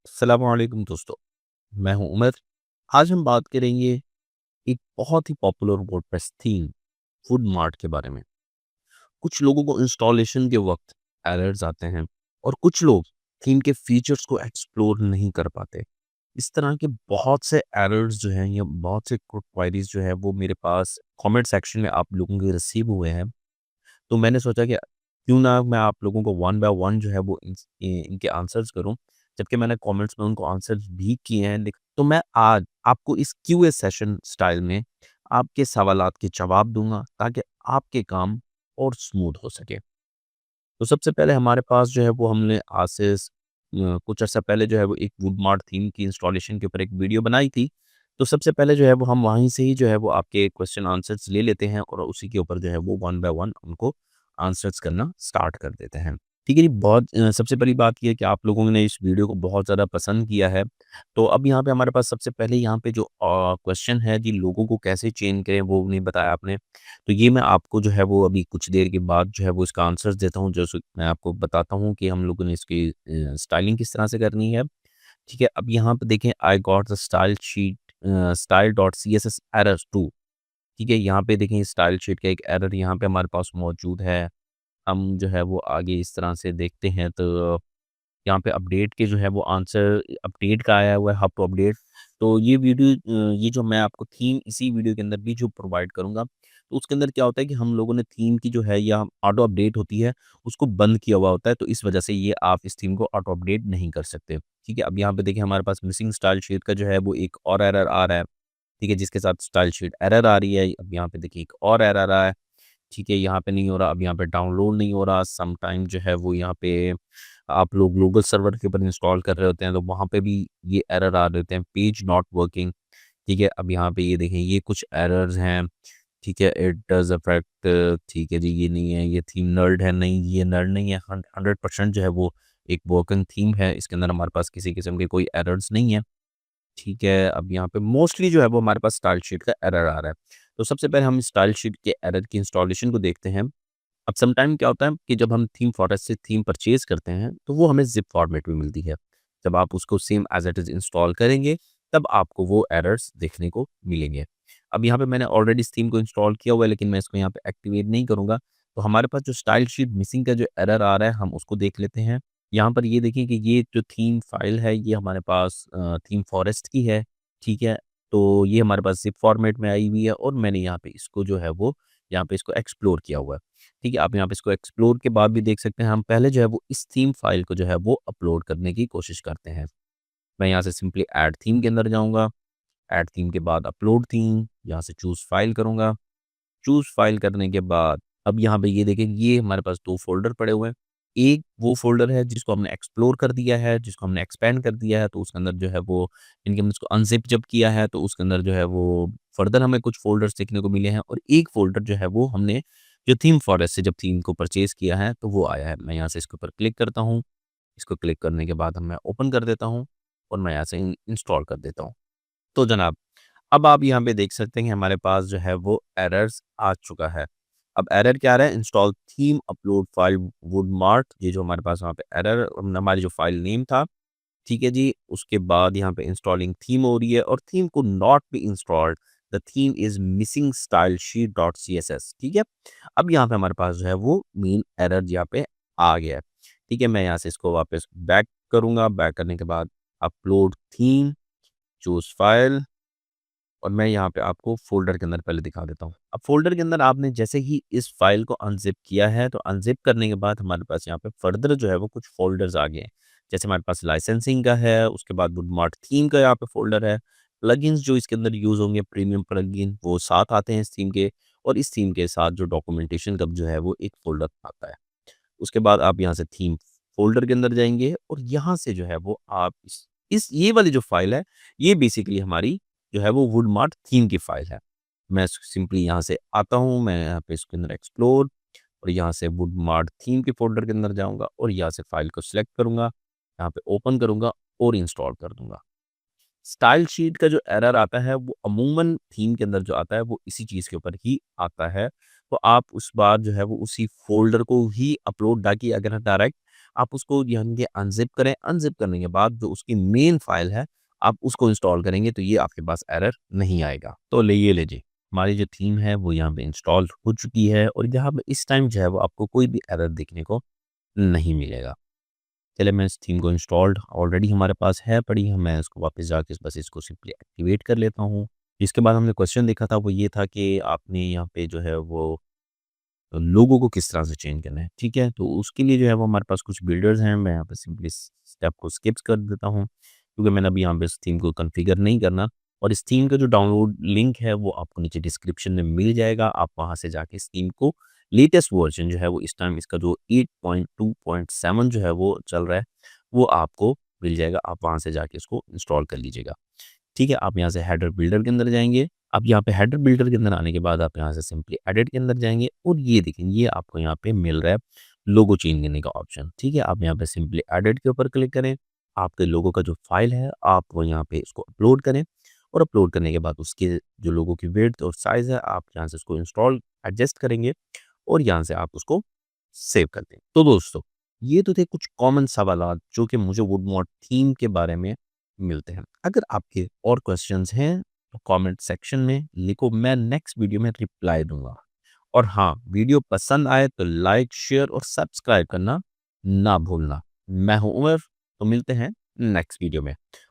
अस्सलामुअलैकुम दोस्तों, मैं हूं उमर। आज हम बात करेंगे एक बहुत ही popular WordPress theme Food Mart के बारे में। कुछ लोगों को इंस्टॉलेशन के वक्त एरर्स आते हैं और कुछ लोग थीम के फीचर्स को एक्सप्लोर नहीं कर पाते। इस तरह के बहुत से एरर्स जो हैं या बहुत से क्वायरीज जो है वो मेरे पास कमेंट सेक्शन में आप लोगों के रिसीव हुए हैं। तो मैंने सोचा कि क्यों ना मैं आप लोगों को वन बाय वन जो है वो इनके आंसर्स करूं, जबकि मैंने कमेंट्स में उनको आंसर्स भी किए हैं। तो मैं आज आपको इस क्यूए सेशन स्टाइल में आपके सवालात के जवाब दूंगा ताकि आपके काम और स्मूथ हो सके। तो सबसे पहले हमारे पास जो है वो हमने आज से कुछ अर्सा पहले जो है वो एक वुडमार्ट थीम की इंस्टॉलेशन के ऊपर एक वीडियो बनाई थी। तो सबसे पहले जो है वो हम वहीं से ही जो है वो आपके क्वेश्चन आंसर्स ले लेते हैं और उसी के ऊपर जो है वो वन बाय वन उनको आंसर्स करना स्टार्ट कर देते हैं। ठीक है जी, बहुत सबसे पहली बात ये है कि आप लोगों ने इस वीडियो को बहुत ज़्यादा पसंद किया है। तो अब यहाँ पे हमारे पास सबसे पहले यहाँ पे जो क्वेश्चन है जी, लोगों को कैसे चेंज करें वो नहीं बताया आपने। तो ये मैं आपको जो है वो अभी कुछ देर के बाद जो है वो इसका आंसर्स देता हूँ, जैसे मैं आपको बताता हूँ कि हम लोगों ने इसकी स्टाइलिंग किस तरह से करनी है। ठीक है, अब यहाँ पे देखें, I got the style sheet style dot C S S error too. ठीक है, यहाँ पे देखें स्टाइल शीट का एक एरर यहाँ पे हमारे पास मौजूद है। हम जो है वो आगे इस तरह से देखते हैं तो यहाँ पे अपडेट के जो है वो आंसर अपडेट का आया हुआ है, हाउ टू अपडेट। तो ये वीडियो ये जो मैं आपको थीम इसी वीडियो के अंदर भी जो प्रोवाइड करूँगा, तो उसके अंदर क्या होता है कि हम लोगों ने थीम की जो है या ऑटो अपडेट होती है, उसको बंद किया हुआ होता है। तो इस वजह से ये आप इस थीम को ऑटो अपडेट नहीं कर सकते। ठीक है, अब यहाँ पे देखिए हमारे पास मिसिंग स्टाइल शीट का जो है वो एक और एरर आ रहा है। ठीक है, जिसके साथ स्टाइल शीट एरर आ रही है। अब यहाँ पे देखिए एक और एरर आ रहा है। ठीक है, यहाँ पे नहीं हो रहा, अब यहाँ पे डाउनलोड नहीं हो रहा। सम टाइम जो है वो यहाँ पे आप लोग ग्लोबल सर्वर के ऊपर इंस्टॉल कर रहे होते हैं, तो वहाँ पे भी ये एरर आ रहे होते हैं, पेज नॉट वर्किंग। ठीक है, अब यहाँ पे ये देखें, ये कुछ एरर्स हैं। ठीक है, इट डज़ अफेक्ट। ठीक है जी, ये नहीं है, ये थीम नल्ड है, नहीं ये नल्ड नहीं है, 100% जो है वो एक वर्किंग थीम है। इसके अंदर हमारे पास किसी किस्म के कोई एरर्स नहीं है। ठीक है, अब यहाँ पे मोस्टली जो है वो हमारे पास स्टाइल शीट का एरर आ रहा है। तो सबसे पहले हम स्टाइल शीट के एरर की इंस्टॉलेशन को देखते हैं। अब सम टाइम क्या होता है कि जब हम थीम फॉरेस्ट से थीम परचेज़ करते हैं, तो वो हमें ज़िप फॉर्मेट में मिलती है। जब आप उसको same as it is install करेंगे, तब आपको वो एरर्स देखने को मिलेंगे। अब यहाँ पे मैंने ऑलरेडी इस थीम को इंस्टॉल किया हुआ है, लेकिन मैं इसको यहाँ पे एक्टिवेट नहीं करूँगा। तो हमारे पास जो स्टाइल शीट मिसिंग का जो एरर आ रहा है, हम उसको देख लेते हैं। यहाँ पर ये देखिए कि ये जो थीम फ़ाइल है, ये हमारे पास थीम फॉरेस्ट की है। ठीक है, तो ये हमारे पास ज़िप फॉर्मेट में आई हुई है और मैंने यहाँ पे इसको जो है वो यहाँ पे इसको एक्सप्लोर किया हुआ है। ठीक है, आप यहाँ पे इसको एक्सप्लोर के बाद भी देख सकते हैं, हम पहले जो है वो इस थीम फाइल को जो है वो अपलोड करने की कोशिश करते हैं। मैं यहाँ से सिंपली ऐड थीम के अंदर जाऊँगा, ऐड थीम के बाद अपलोड थीम, यहाँ से चूज़ फाइल करूँगा। चूज़ फाइल करने के बाद अब यहाँ पे ये देखें, ये हमारे पास 2 फ़ोल्डर पड़े हुए हैं। एक वो फ़ोल्डर है जिसको हमने एक्सप्लोर कर दिया है, जिसको हमने एक्सपेंड कर दिया है, तो उसके अंदर जो है वो इनके हमने इसको अनज़िप जब किया है, तो उसके अंदर जो है वो फ़र्दर हमें कुछ फ़ोल्डर्स देखने को मिले हैं और एक फ़ोल्डर जो है वो हमने जो थीम फॉरेस्ट से जब थीम को परचेज़ किया है, तो वो आया है। मैं यहाँ से इसके ऊपर क्लिक करता हूँ। इसको क्लिक करने के बाद मैं ओपन कर देता हूँ और मैं यहाँ से इंस्टॉल कर देता हूँ। तो जनाब, अब आप यहाँ पे देख सकते हैं कि हमारे पास जो है वो एरर्स आ चुका है। अब एरर क्या आ रहा है? इंस्टॉल थीम अपलोड फाइल वुडमार्ट, ये जो हमारे पास वहाँ पे एरर हमारी जो फाइल नेम था, ठीक है जी। उसके बाद यहाँ पे इंस्टॉलिंग थीम हो रही है और थीम को not be installed, the theme is missing style sheet dot CSS. ठीक है? अब यहाँ पे हमारे पास जो है वो मेन एरर यहाँ पे आ गया है। ठीक है? मैं यहाँ से इसको वापस बैक करूँगा, बैक करने के बाद अपलोड थीम, चूज़ फाइल और मैं यहाँ पे आपको फ़ोल्डर के अंदर पहले दिखा देता हूँ। अब फ़ोल्डर के अंदर आपने जैसे ही इस फ़ाइल को अनज़िप किया है, तो अनज़िप करने के बाद हमारे पास यहाँ पे फ़र्दर जो है वो कुछ फ़ोल्डर्स आ गए हैं। जैसे हमारे पास लाइसेंसिंग का है, उसके बाद बुकमार्क थीम का यहाँ पे फ़ोल्डर है। प्लगइन्स जो इसके अंदर यूज़ होंगे, प्रीमियम प्लगइन, वो साथ आते हैं इस थीम के और इस थीम के साथ जो डॉक्यूमेंटेशन का जो है वो एक फ़ोल्डर आता है। उसके बाद आप यहाँ से थीम फ़ोल्डर के अंदर जाएँगे और यहाँ से जो है वो आप इस ये वाली जो फ़ाइल है, ये बेसिकली हमारी जो है वो वुडमार्ट थीम की फ़ाइल है। मैं सिंपली यहाँ से आता हूँ, मैं यहाँ पे इसके अंदर एक्सप्लोर और यहाँ से वुडमार्ट थीम के फ़ोल्डर के अंदर जाऊँगा और यहाँ से फ़ाइल को सिलेक्ट करूँगा, यहाँ पे ओपन करूँगा और इंस्टॉल कर दूँगा। स्टाइल शीट का जो एरर आता है वो अमूमन थीम के अंदर जो आता है वो इसी चीज़ के ऊपर ही आता है। तो आप उस बार जो है वो उसी फ़ोल्डर को ही अपलोड ना किया करें डायरेक्ट, आप उसको यानी कि अनज़िप करें, अनज़िप करने के बाद जो उसकी मेन फ़ाइल है, आप उसको इंस्टॉल करेंगे तो ये आपके पास एरर नहीं आएगा। तो ले ये लीजिए, हमारी जो थीम है वो यहाँ पे इंस्टॉल हो चुकी है और यहाँ पे इस टाइम जो है वो आपको कोई भी एरर देखने को नहीं मिलेगा। चलिए मैं इस थीम को इंस्टॉल्ड ऑलरेडी हमारे पास है पड़ी है, मैं इसको वापस जाके बस इसको सिंपली एक्टिवेट कर लेता हूँ। इसके बाद हमने क्वेश्चन देखा था वो ये था कि आपने यहाँ पे जो है वो लोगो को किस तरह से चेंज करना है, ठीक है? तो उसके लिए जो है वो हमारे पास कुछ बिल्डर्स हैं, मैं यहाँ पे सिंपली इस स्टेप को स्किप कर देता हूँ, क्योंकि मैंने अभी यहाँ पे इस थीम को कॉन्फ़िगर नहीं करना और इस थीम का जो डाउनलोड लिंक है वो आपको नीचे डिस्क्रिप्शन में मिल जाएगा। आप वहाँ से जाके इस थीम को लेटेस्ट वर्ज़न जो है वो इस टाइम इसका जो 8.2.7 जो है वो चल रहा है, वो आपको मिल जाएगा। आप वहाँ से जाके इसको इंस्टॉल कर लीजिएगा। ठीक है, आप यहाँ से हेडर बिल्डर के अंदर जाएँगे। अब यहाँ पे हेडर बिल्डर के अंदर आने के बाद आप यहाँ से सिंपली एडिट के अंदर जाएँगे और ये देखें, ये आपको यहाँ पे मिल रहा है लोगो चेंज करने का ऑप्शन। ठीक है, आप यहाँ पे सिंपली एडिट के ऊपर क्लिक करें। आपके लोगो का जो फाइल है, आप वो यहाँ पे इसको अपलोड करें और अपलोड करने के बाद उसके जो लोगो की विड्थ और साइज़ है, आप यहाँ से इसको इंस्टॉल एडजस्ट करेंगे और यहाँ से आप उसको सेव कर दें। तो दोस्तों, ये तो थे कुछ कॉमन सवालात जो कि मुझे वुडमॉड थीम के बारे में मिलते हैं। अगर आपके और क्वेश्चंस हैं तो कमेंट सेक्शन में लिखो, मैं नेक्स्ट वीडियो में रिप्लाई दूंगा। और हाँ, वीडियो पसंद आए तो लाइक, शेयर और सब्सक्राइब करना ना भूलना। मैं हूं उमर, तो मिलते हैं नेक्स्ट वीडियो में।